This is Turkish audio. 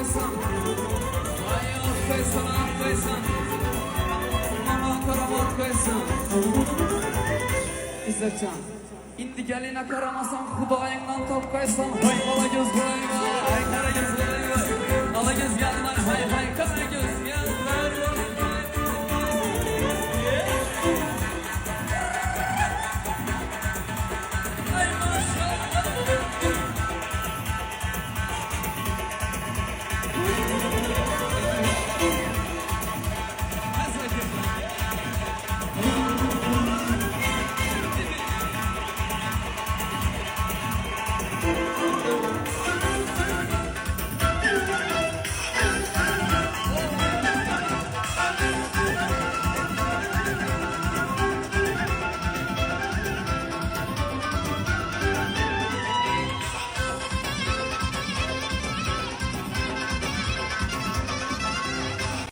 koysan. Ay koysan, koysan. Mama karamat koysan. İzzatcan, indi geline karamasan, Xudayından top koysan. Hay bala göz burayla.